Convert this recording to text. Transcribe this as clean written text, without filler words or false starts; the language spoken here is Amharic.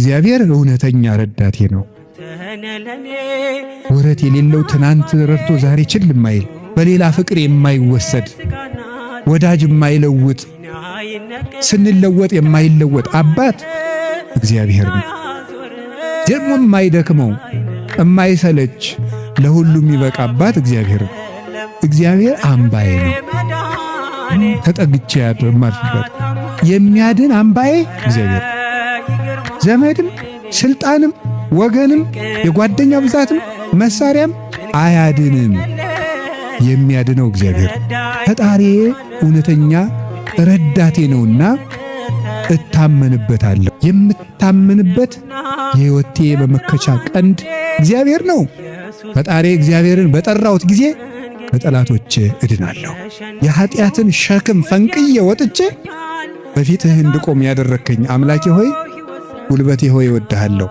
እግዚአብሔር እውነተኛ ረዳቴ ነው። ወረት የሌለው ትናንት ረድቶ ዛሬ ችል የማይል በሌላ ፍቅር የማይወሰድ ወዳጅ የማይለውጥ ስንለወጥ የማይለወጥ አባት እግዚአብሔር ነው። ደግሞ የማይደክመው የማይሰለች ለሁሉም የሚበቃ አባት እግዚአብሔር ነው። እግዚአብሔር አምባዬ ነው፣ ተጠግቼ ያድርማልበት የሚያድን አምባዬ እግዚአብሔር። ዘመድም ስልጣንም ወገንም የጓደኛ ብዛትም መሳሪያም አያድንም። የሚያድነው እግዚአብሔር ፈጣሪዬ እውነተኛ ረዳቴ ነውና እታመንበታለሁ። የምታመንበት የሕይወቴ መመከቻ ቀንድ እግዚአብሔር ነው። ፈጣሪ እግዚአብሔርን በጠራሁት ጊዜ ከጠላቶቼ እድናለሁ። የኃጢአትን ሸክም ፈንቅዬ ወጥቼ በፊትህ እንድቆም ያደረከኝ አምላኬ ሆይ ጉልበቴ ሆይ እወድሃለሁ።